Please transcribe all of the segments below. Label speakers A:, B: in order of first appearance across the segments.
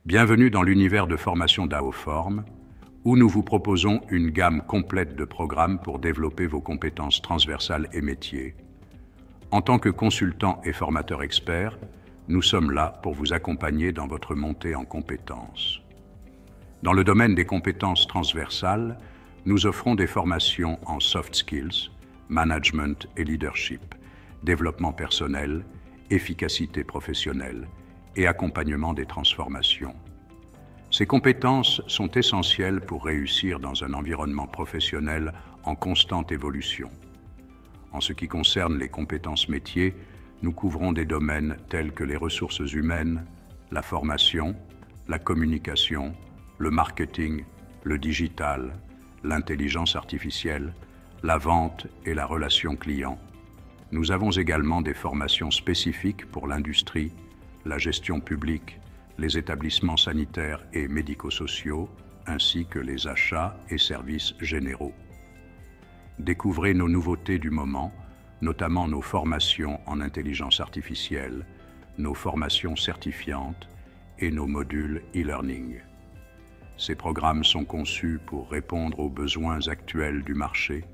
A: Bienvenue dans l'univers de formation d'AOForm, où nous vous proposons une gamme complète de programmes pour développer vos compétences transversales et métiers. En tant que consultant et formateur expert, nous sommes là pour vous accompagner dans votre montée en compétences. Dans le domaine des compétences transversales, nous offrons des formations en soft skills, management et leadership, développement personnel, efficacité professionnelle et accompagnement des transformations. Ces compétences sont essentielles pour réussir dans un environnement professionnel en constante évolution. En ce qui concerne les compétences métiers, nous couvrons des domaines tels que les ressources humaines, la formation, la communication, le marketing, le digital, l'intelligence artificielle, la vente et la relation client. Nous avons également des formations spécifiques pour l'industrie, la gestion publique, les établissements sanitaires et médico-sociaux, ainsi que les achats et services généraux. Découvrez nos nouveautés du moment, notamment nos formations en intelligence artificielle, nos formations certifiantes et nos modules e-learning. Ces programmes sont conçus pour répondre aux besoins actuels du marché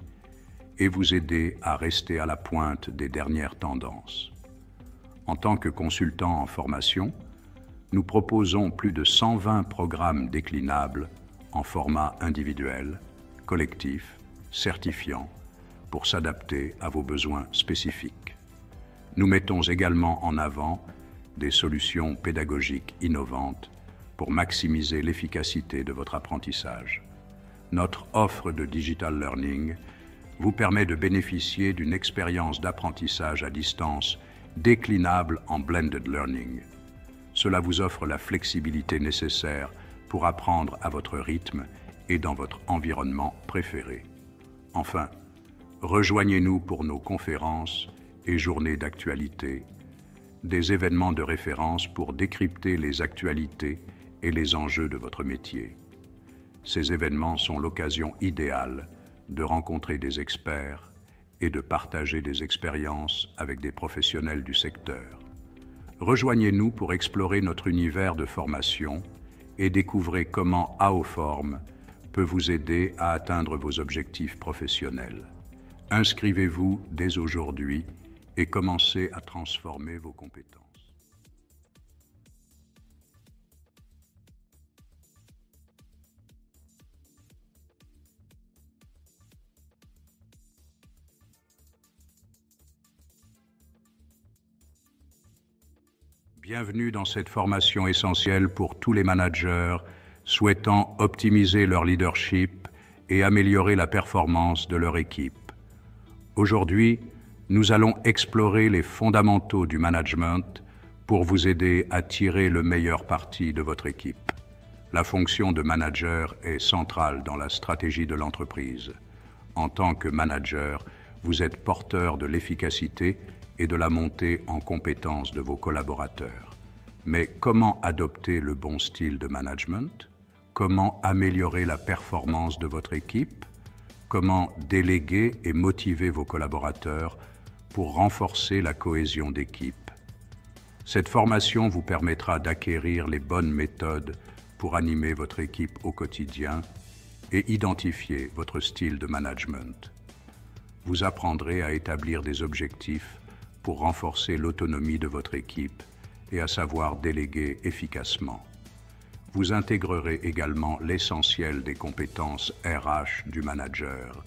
A: et vous aider à rester à la pointe des dernières tendances. En tant que consultant en formation, nous proposons plus de 120 programmes déclinables en format individuel, collectif, certifiant, pour s'adapter à vos besoins spécifiques. Nous mettons également en avant des solutions pédagogiques innovantes pour maximiser l'efficacité de votre apprentissage. Notre offre de digital learning vous permet de bénéficier d'une expérience d'apprentissage à distance déclinable en blended learning. Cela vous offre la flexibilité nécessaire pour apprendre à votre rythme et dans votre environnement préféré. Enfin, rejoignez-nous pour nos conférences et journées d'actualité, des événements de référence pour décrypter les actualités et les enjeux de votre métier. Ces événements sont l'occasion idéale de rencontrer des experts et de partager des expériences avec des professionnels du secteur. Rejoignez-nous pour explorer notre univers de formation et découvrez comment AOForm peut vous aider à atteindre vos objectifs professionnels. Inscrivez-vous dès aujourd'hui et commencez à transformer vos compétences. Bienvenue dans cette formation essentielle pour tous les managers souhaitant optimiser leur leadership et améliorer la performance de leur équipe. Aujourd'hui, nous allons explorer les fondamentaux du management pour vous aider à tirer le meilleur parti de votre équipe. La fonction de manager est centrale dans la stratégie de l'entreprise. En tant que manager, vous êtes porteur de l'efficacité et de la montée en compétences de vos collaborateurs. Mais comment adopter le bon style de management? Comment améliorer la performance de votre équipe? Comment déléguer et motiver vos collaborateurs pour renforcer la cohésion d'équipe? Cette formation vous permettra d'acquérir les bonnes méthodes pour animer votre équipe au quotidien et identifier votre style de management. Vous apprendrez à établir des objectifs pour renforcer l'autonomie de votre équipe et à savoir déléguer efficacement. Vous intégrerez également l'essentiel des compétences RH du manager,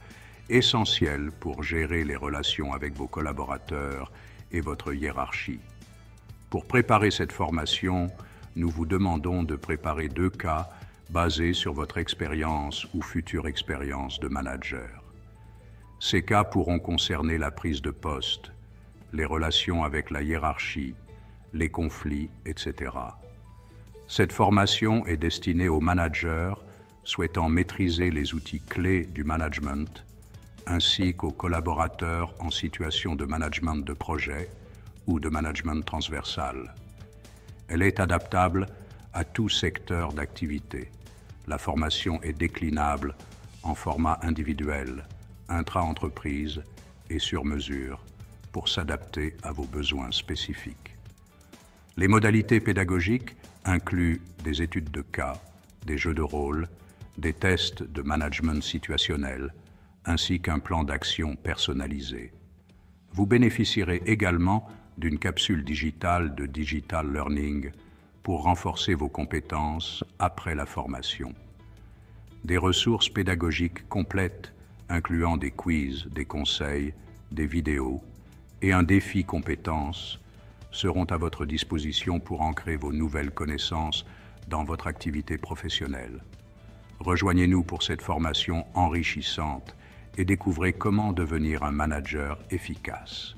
A: essentielles pour gérer les relations avec vos collaborateurs et votre hiérarchie. Pour préparer cette formation, nous vous demandons de préparer 2 cas basés sur votre expérience ou future expérience de manager. Ces cas pourront concerner la prise de poste, les relations avec la hiérarchie, les conflits, etc. Cette formation est destinée aux managers souhaitant maîtriser les outils clés du management, ainsi qu'aux collaborateurs en situation de management de projet ou de management transversal. Elle est adaptable à tout secteur d'activité. La formation est déclinable en format individuel, intra-entreprise et sur mesure, pour s'adapter à vos besoins spécifiques. Les modalités pédagogiques inclut des études de cas, des jeux de rôle, des tests de management situationnel, ainsi qu'un plan d'action personnalisé. Vous bénéficierez également d'une capsule digitale de Digital Learning pour renforcer vos compétences après la formation. Des ressources pédagogiques complètes incluant des quiz, des conseils, des vidéos et un défi compétences seront à votre disposition pour ancrer vos nouvelles connaissances dans votre activité professionnelle. Rejoignez-nous pour cette formation enrichissante et découvrez comment devenir un manager efficace.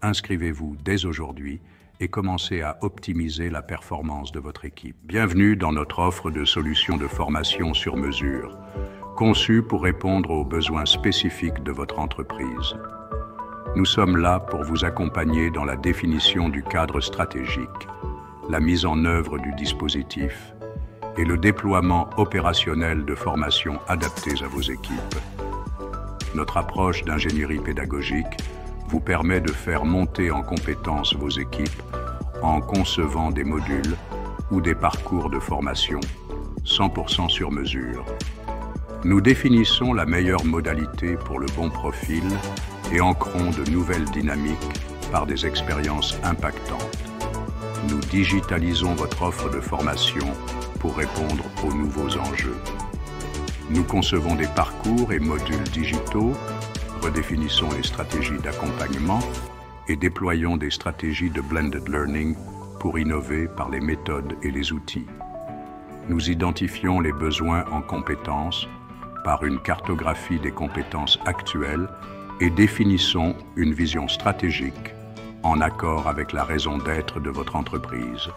A: Inscrivez-vous dès aujourd'hui et commencez à optimiser la performance de votre équipe. Bienvenue dans notre offre de solutions de formation sur mesure, conçue pour répondre aux besoins spécifiques de votre entreprise. Nous sommes là pour vous accompagner dans la définition du cadre stratégique, la mise en œuvre du dispositif et le déploiement opérationnel de formations adaptées à vos équipes. Notre approche d'ingénierie pédagogique vous permet de faire monter en compétence vos équipes en concevant des modules ou des parcours de formation 100% sur mesure. Nous définissons la meilleure modalité pour le bon profil et ancrons de nouvelles dynamiques par des expériences impactantes. Nous digitalisons votre offre de formation pour répondre aux nouveaux enjeux. Nous concevons des parcours et modules digitaux, redéfinissons les stratégies d'accompagnement et déployons des stratégies de blended learning pour innover par les méthodes et les outils. Nous identifions les besoins en compétences par une cartographie des compétences actuelles et définissons une vision stratégique en accord avec la raison d'être de votre entreprise.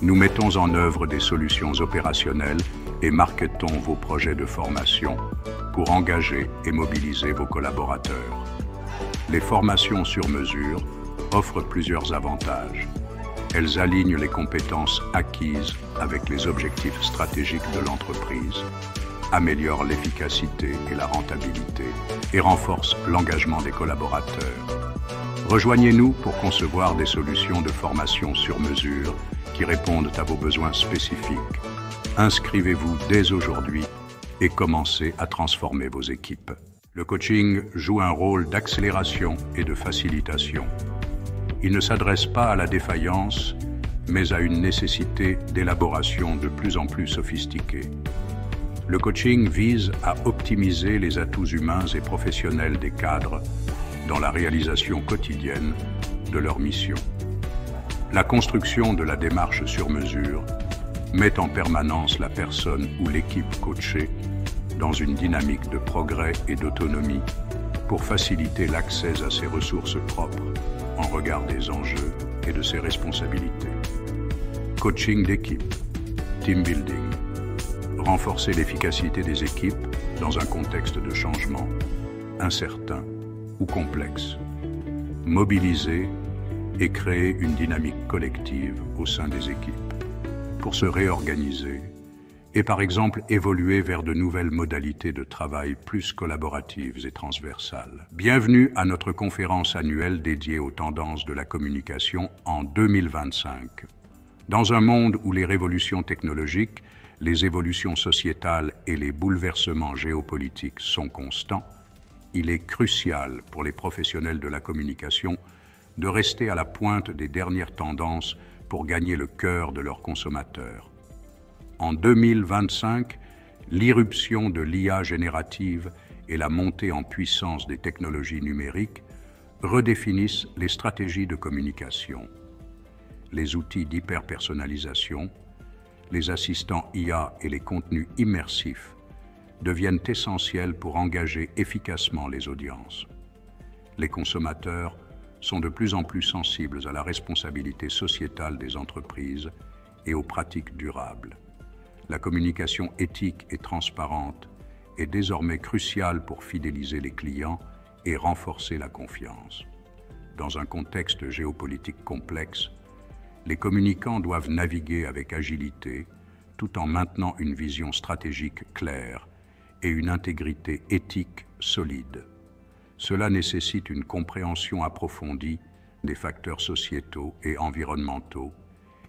A: Nous mettons en œuvre des solutions opérationnelles et marketons vos projets de formation pour engager et mobiliser vos collaborateurs. Les formations sur mesure offrent plusieurs avantages. Elles alignent les compétences acquises avec les objectifs stratégiques de l'entreprise, améliorent l'efficacité et la rentabilité et renforcent l'engagement des collaborateurs. Rejoignez-nous pour concevoir des solutions de formation sur mesure qui répondent à vos besoins spécifiques. Inscrivez-vous dès aujourd'hui et commencez à transformer vos équipes. Le coaching joue un rôle d'accélération et de facilitation. Il ne s'adresse pas à la défaillance, mais à une nécessité d'élaboration de plus en plus sophistiquée. Le coaching vise à optimiser les atouts humains et professionnels des cadres dans la réalisation quotidienne de leur mission. La construction de la démarche sur mesure met en permanence la personne ou l'équipe coachée dans une dynamique de progrès et d'autonomie pour faciliter l'accès à ses ressources propres en regard des enjeux et de ses responsabilités. Coaching d'équipe, team building, renforcer l'efficacité des équipes dans un contexte de changement incertain ou complexe, mobiliser et créer une dynamique collective au sein des équipes pour se réorganiser et par exemple évoluer vers de nouvelles modalités de travail plus collaboratives et transversales. Bienvenue à notre conférence annuelle dédiée aux tendances de la communication en 2025. Dans un monde où les révolutions technologiques, les évolutions sociétales et les bouleversements géopolitiques sont constants, il est crucial pour les professionnels de la communication de rester à la pointe des dernières tendances pour gagner le cœur de leurs consommateurs. En 2025, l'irruption de l'IA générative et la montée en puissance des technologies numériques redéfinissent les stratégies de communication. Les outils d'hyperpersonnalisation, les assistants IA et les contenus immersifs deviennent essentiels pour engager efficacement les audiences. Les consommateurs sont de plus en plus sensibles à la responsabilité sociétale des entreprises et aux pratiques durables. La communication éthique et transparente est désormais cruciale pour fidéliser les clients et renforcer la confiance. Dans un contexte géopolitique complexe, les communicants doivent naviguer avec agilité tout en maintenant une vision stratégique claire et une intégrité éthique solide. Cela nécessite une compréhension approfondie des facteurs sociétaux et environnementaux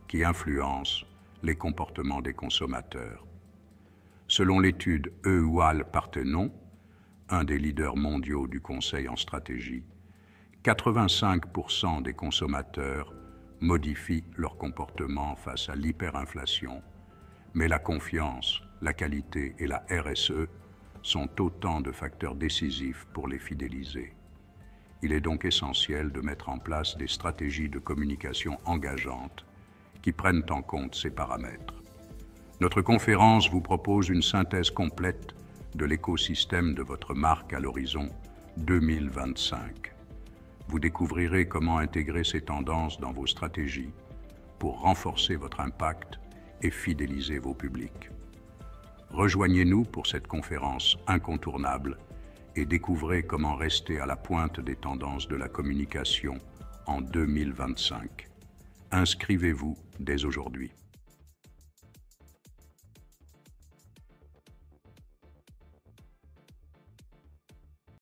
A: qui influencent les comportements des consommateurs. Selon l'étude Ewald-Parthenon, un des leaders mondiaux du conseil en stratégie, 85% des consommateurs modifient leur comportement face à l'hyperinflation, mais la confiance, la qualité et la RSE sont autant de facteurs décisifs pour les fidéliser. Il est donc essentiel de mettre en place des stratégies de communication engageantes qui prennent en compte ces paramètres. Notre conférence vous propose une synthèse complète de l'écosystème de votre marque à l'horizon 2025. Vous découvrirez comment intégrer ces tendances dans vos stratégies pour renforcer votre impact et fidéliser vos publics. Rejoignez-nous pour cette conférence incontournable et découvrez comment rester à la pointe des tendances de la communication en 2025. Inscrivez-vous dès aujourd'hui.